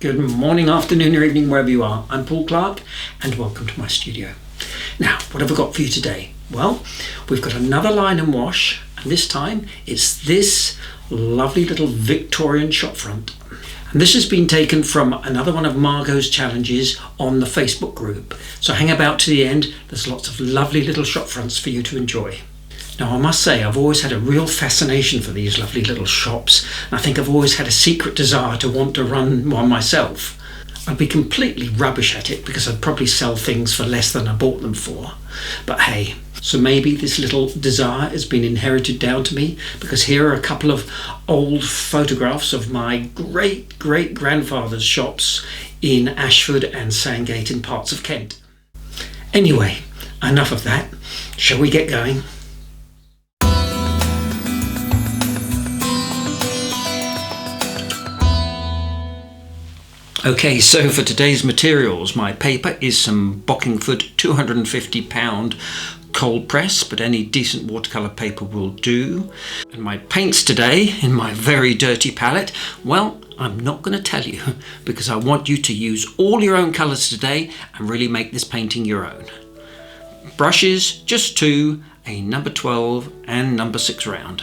Good morning, afternoon or evening, wherever you are. I'm Paul Clark and welcome to my studio. Now, what have I got for you today? Well, we've got another line and wash, and this time it's this lovely little Victorian shop front. And this has been taken from another one of Margot's challenges on the Facebook group. So hang about to the end, there's lots of lovely little shop fronts for you to enjoy. Now, I must say, I've always had a real fascination for these lovely little shops. I think I've always had a secret desire to want to run one myself. I'd be completely rubbish at it because I'd probably sell things for less than I bought them for. But hey, so maybe this little desire has been inherited down to me, because here are a couple of old photographs of my great-great-grandfather's shops in Ashford and Sandgate in parts of Kent. Anyway, enough of that. Shall we get going? Okay, so for today's materials, my paper is some Bockingford 250-pound cold press, but any decent watercolour paper will do. And my paints today, in my very dirty palette, well, I'm not going to tell you, because I want you to use all your own colours today and really make this painting your own. Brushes, just two, a number 12 and number 6 round.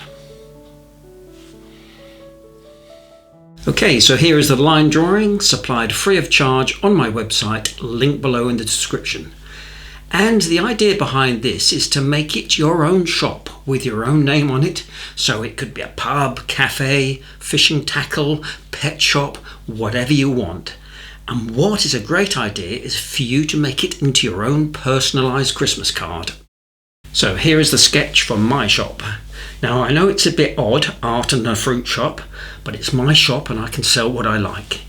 Okay, so here is the line drawing, supplied free of charge on my website, link below in the description. And the idea behind this is to make it your own shop with your own name on it. So it could be a pub, cafe, fishing tackle, pet shop, whatever you want. And what is a great idea is for you to make it into your own personalised Christmas card. So here is the sketch from my shop. Now, I know it's a bit odd, art and a fruit shop, but it's my shop and I can sell what I like.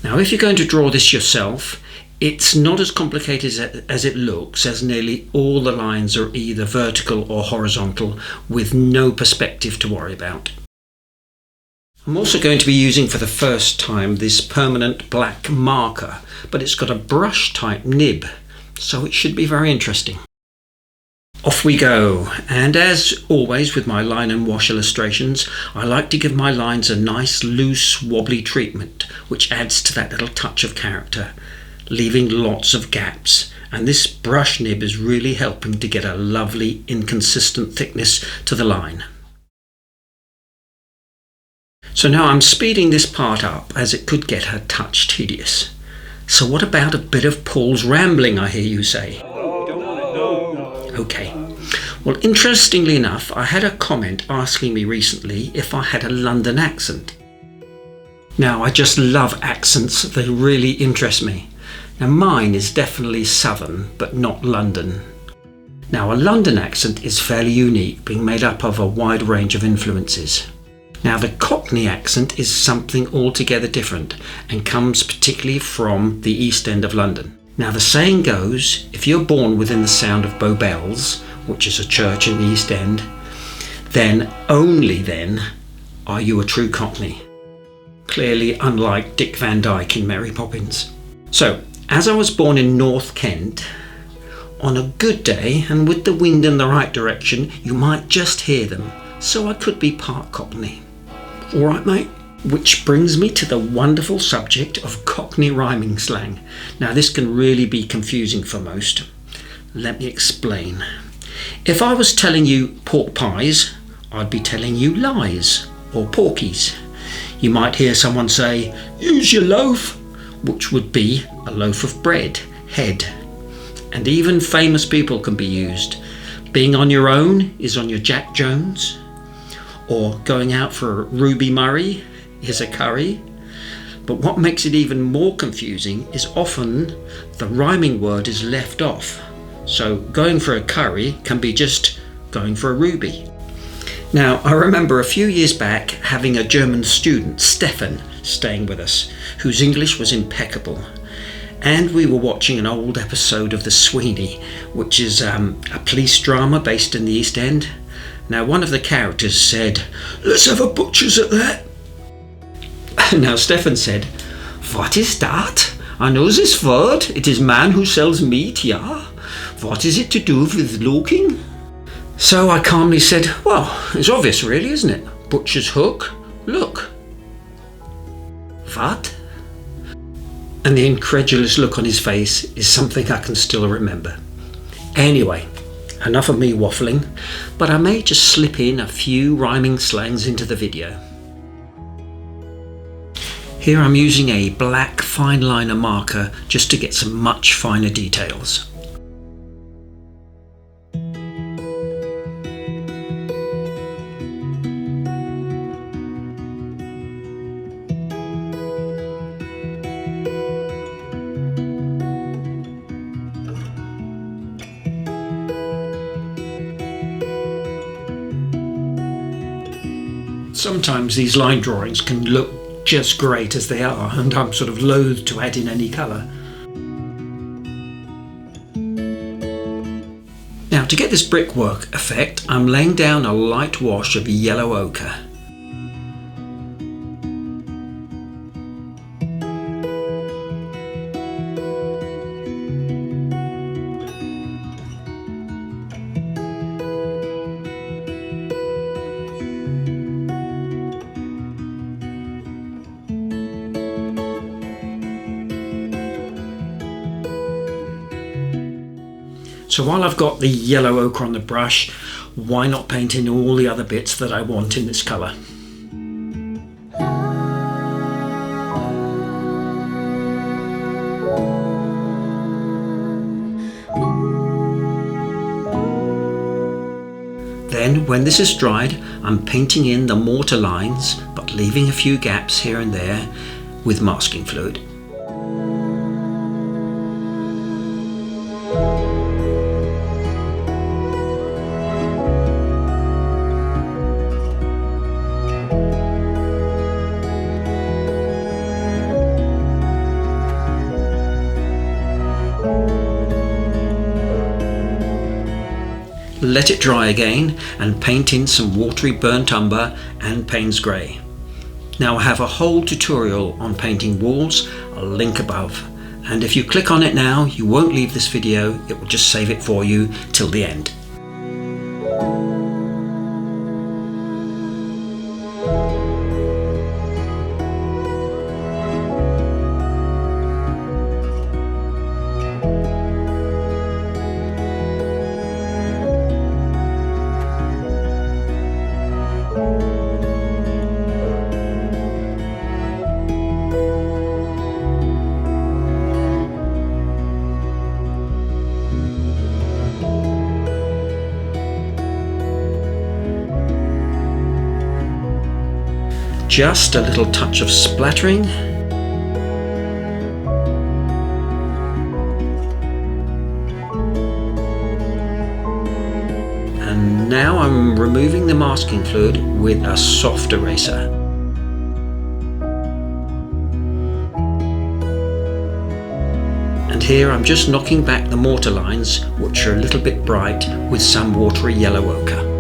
Now, if you're going to draw this yourself, it's not as complicated as it looks, as nearly all the lines are either vertical or horizontal with no perspective to worry about. I'm also going to be using for the first time this permanent black marker, but it's got a brush type nib, so it should be very interesting. Off we go, and as always with my line and wash illustrations, I like to give my lines a nice loose wobbly treatment, which adds to that little touch of character, leaving lots of gaps, and this brush nib is really helping to get a lovely inconsistent thickness to the line. So now I'm speeding this part up as it could get a touch tedious. So what about a bit of Paul's rambling, I hear you say? Okay. Well, interestingly enough, I had a comment asking me recently if I had a London accent. Now, I just love accents. They really interest me. Now, mine is definitely southern, but not London. Now, a London accent is fairly unique, being made up of a wide range of influences. Now, the Cockney accent is something altogether different and comes particularly from the East End of London. Now, the saying goes, if you're born within the sound of Bow Bells, which is a church in the East End, then, only then, are you a true Cockney. Clearly unlike Dick Van Dyke in Mary Poppins. So, as I was born in North Kent, on a good day and with the wind in the right direction, you might just hear them, so I could be part Cockney. All right, mate? Which brings me to the wonderful subject of Cockney rhyming slang. Now, this can really be confusing for most. Let me explain. If I was telling you pork pies, I'd be telling you lies, or porkies. You might hear someone say, use your loaf, which would be a loaf of bread, head. And even famous people can be used. Being on your own is on your Jack Jones, or going out for a Ruby Murray is a curry. But what makes it even more confusing is often the rhyming word is left off. So going for a curry can be just going for a ruby. Now, I remember a few years back having a German student, Stefan, staying with us, whose English was impeccable. And we were watching an old episode of The Sweeney, which is a police drama based in the East End. Now, one of the characters said, let's have a butcher's at that. Now, Stefan said, what is that? I know this word. It is man who sells meat, yeah? What is it to do with looking? So I calmly said, well, it's obvious really, isn't it? Butcher's hook, look. What? and the incredulous look on his face is something I can still remember. Anyway, enough of me waffling, but I may just slip in a few rhyming slangs into the video. Here I'm using a black fine liner marker just to get some much finer details. Sometimes these line drawings can look just great as they are, and I'm sort of loath to add in any colour. Now, to get this brickwork effect, I'm laying down a light wash of yellow ochre. So while I've got the yellow ochre on the brush, why not paint in all the other bits that I want in this colour? Then, when this is dried, I'm painting in the mortar lines, but leaving a few gaps here and there with masking fluid. Let it dry again and paint in some watery burnt umber and Payne's grey. Now I have a whole tutorial on painting walls, I'll link above, and if you click on it now you won't leave this video, it will just save it for you till the end. Just a little touch of splattering. And now I'm removing the masking fluid with a soft eraser. And here I'm just knocking back the mortar lines, which are a little bit bright, with some watery yellow ochre.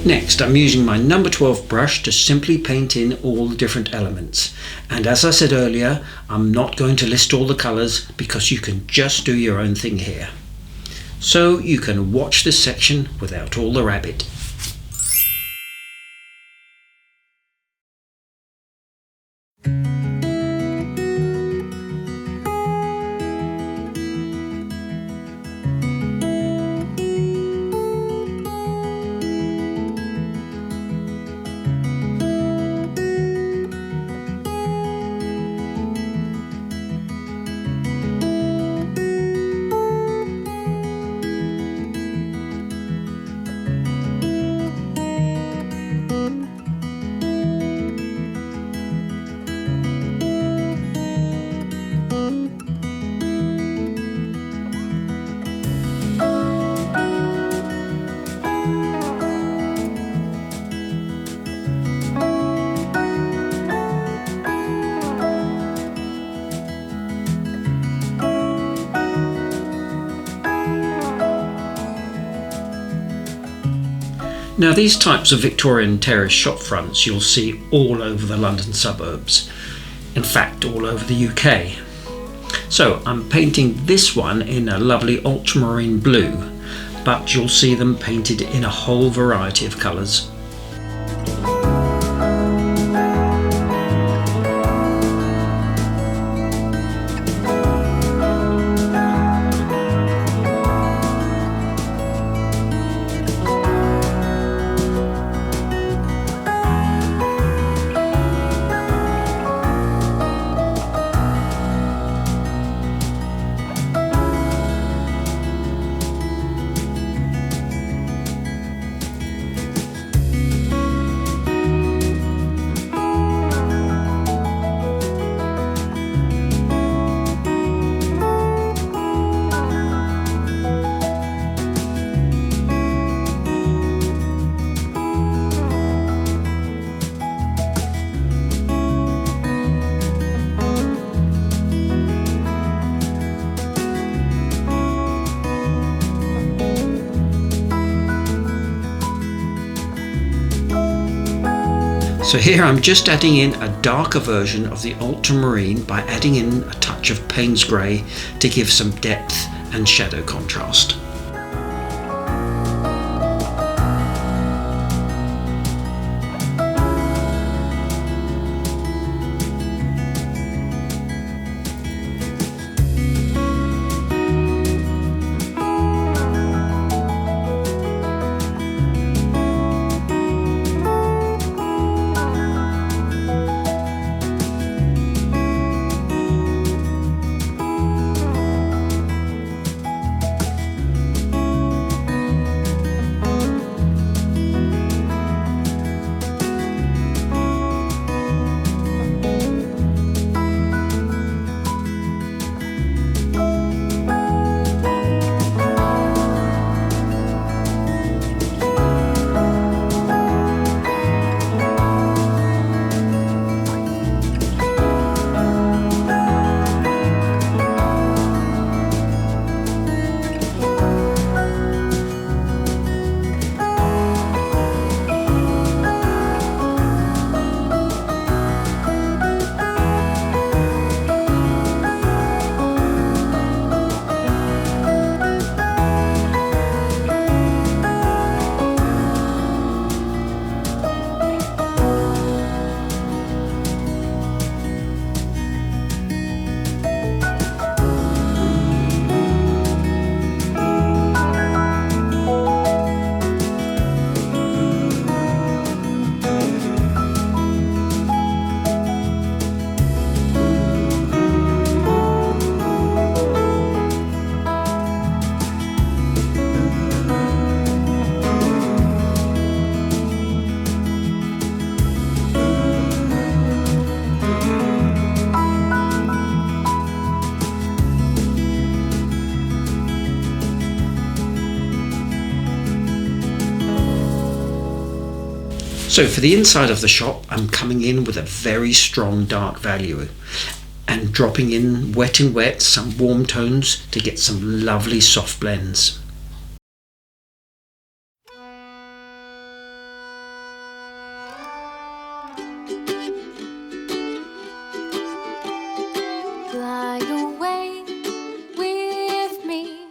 Next, I'm using my number 12 brush to simply paint in all the different elements. And as I said earlier, I'm not going to list all the colours because you can just do your own thing here. So you can watch this section without all the rabbit. Now these types of Victorian terrace shop fronts you'll see all over the London suburbs, in fact all over the UK. So I'm painting this one in a lovely ultramarine blue, but you'll see them painted in a whole variety of colours. So here I'm just adding in a darker version of the ultramarine by adding in a touch of Payne's grey to give some depth and shadow contrast. So for the inside of the shop, I'm coming in with a very strong dark value and dropping in wet in wet some warm tones to get some lovely soft blends. Fly away with me,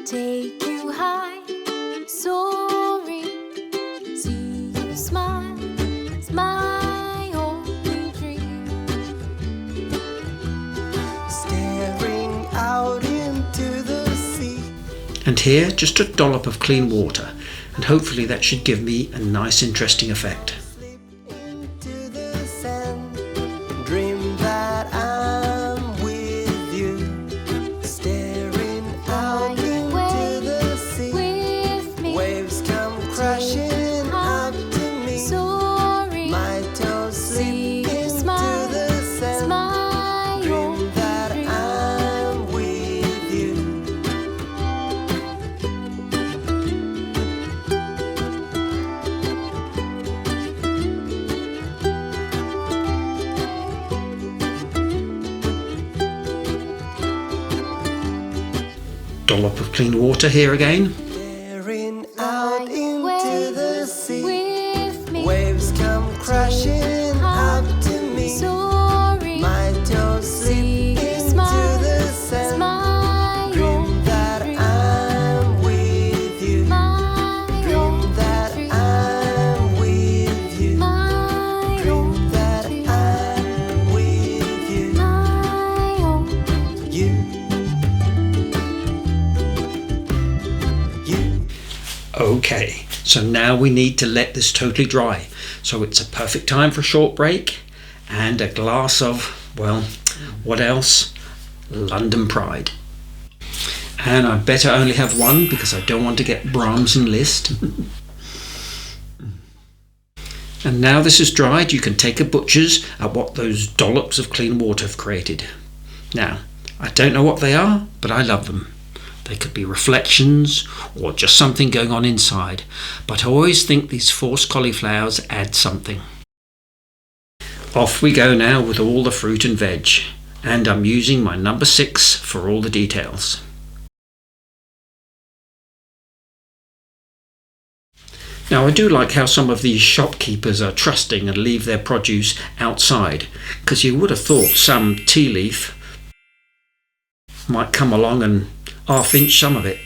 take you high, soaring, see you smile, it's my only dream. Staring out into the sea. And here just a dollop of clean water, and hopefully that should give me a nice interesting effect. Slip into the sand, dream that I'm with you. Staring out into the sea. With me, Waves come crashing up to me. soaring, My toes slip see you into smile, the it's sand. my Dream only that dream. I'm with you. Dollop of clean water here again. Staring out into the sea. With me, Waves come crashing up to me. soaring, My toes slip see you into smile, the it's sand. my Dream only that dream. I'm with you. My Dream only that dream. I'm with you. My Dream only that dream. I'm with you. My only You. Okay, so now we need to let this totally dry. So it's a perfect time for a short break and a glass of, well, what else? London Pride. And I better only have one because I don't want to get Brahms and Liszt. And now this is dried, you can take a butcher's at what those dollops of clean water have created. Now, I don't know what they are, but I love them. They could be reflections or just something going on inside, but I always think these forced cauliflowers add something. Off we go now with all the fruit and veg, and I'm using my number 6 for all the details. Now, I do like how some of these shopkeepers are trusting and leave their produce outside, because you would have thought some tea leaf might come along and half-inch some of it.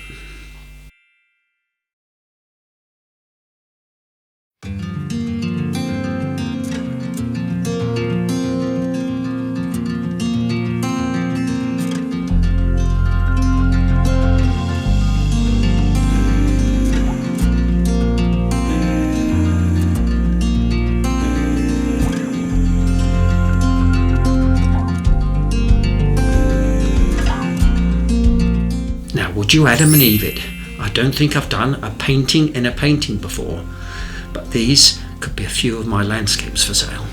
Would you Adam and Eve it? I don't think I've done a painting in a painting before, but these could be a few of my landscapes for sale.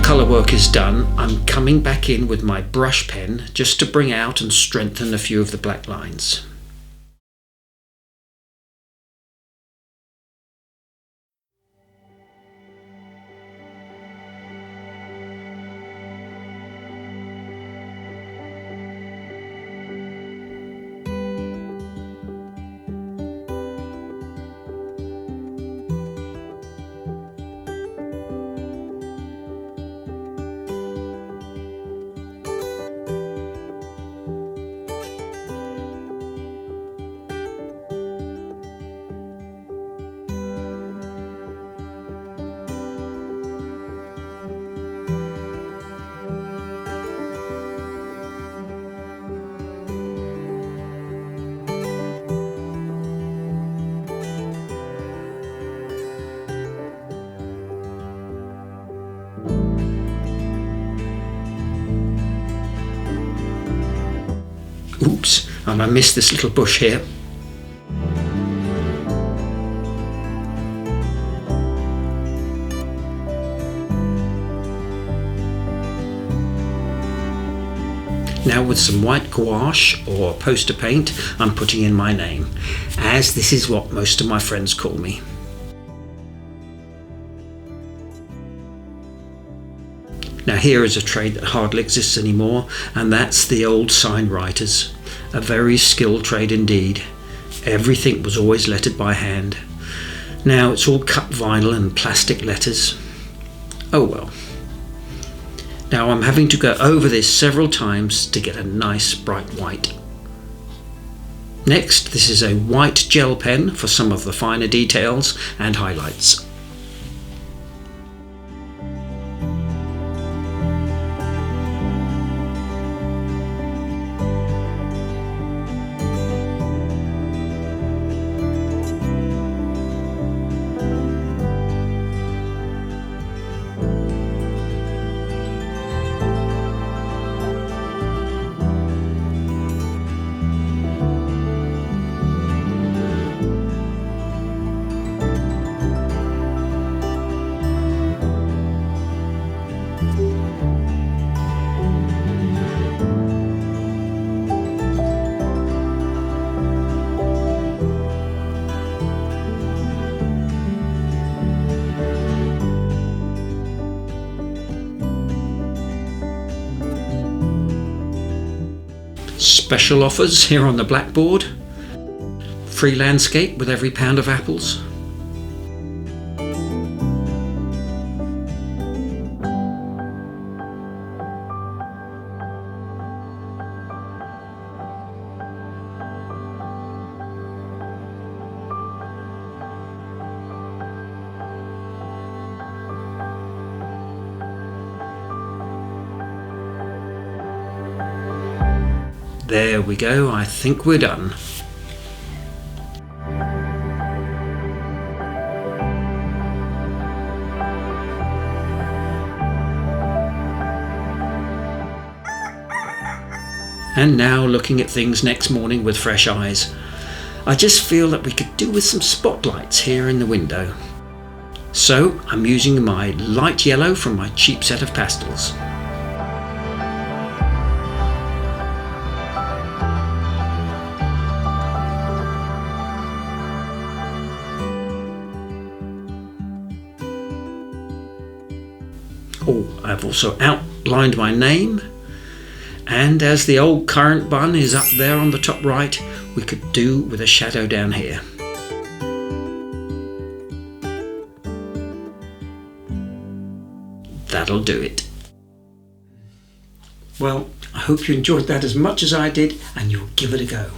colour work is done, I'm coming back in with my brush pen just to bring out and strengthen a few of the black lines. Oops, and I missed this little bush here. Now with some white gouache or poster paint, I'm putting in my name, as this is what most of my friends call me. Now Now here is a trade that hardly exists anymore, and that's the old sign writers. A very skilled trade indeed. Everything was always lettered by hand. Now it's all cut vinyl and plastic letters. Oh well. Now I'm having to go over this several times to get a nice bright white. Next, this is a white gel pen for some of the finer details and highlights. Special offers here on the blackboard. Free landscape with every pound of apples. There we go, I think we're done. And now looking at things next morning with fresh eyes. I just feel that we could do with some spotlights here in the window. So I'm using my light yellow from my cheap set of pastels. Oh, I've also outlined my name, and as the old currant bun is up there on the top right, we could do with a shadow down here. That'll do it. Well, I hope you enjoyed that as much as I did, and you'll give it a go.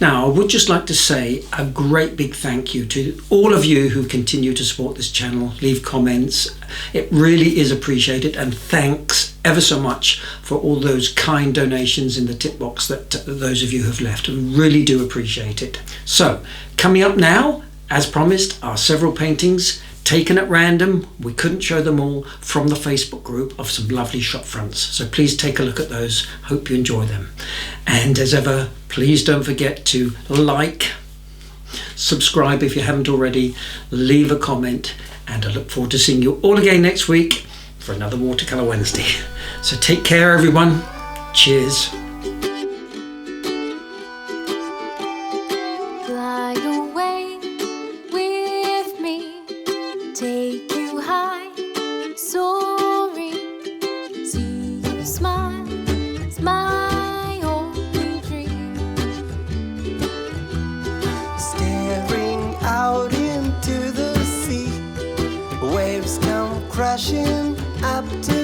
Now, I would just like to say a great big thank you to all of you who continue to support this channel, leave comments. It really is appreciated, and thanks ever so much for all those kind donations in the tip box that those of you have left. I really do appreciate it. So, coming up now, as promised, are several paintings taken at random. We couldn't show them all, from the Facebook group, of some lovely shop fronts. So please take a look at those. Hope you enjoy them. And as ever, please don't forget to like, subscribe if you haven't already, leave a comment, and I look forward to seeing you all again next week for another Watercolour Wednesday. So take care, everyone. Cheers. Fly away with me, take you high, soaring. See you smile, it's my only dream. Staring out into the sea, waves come crashing up to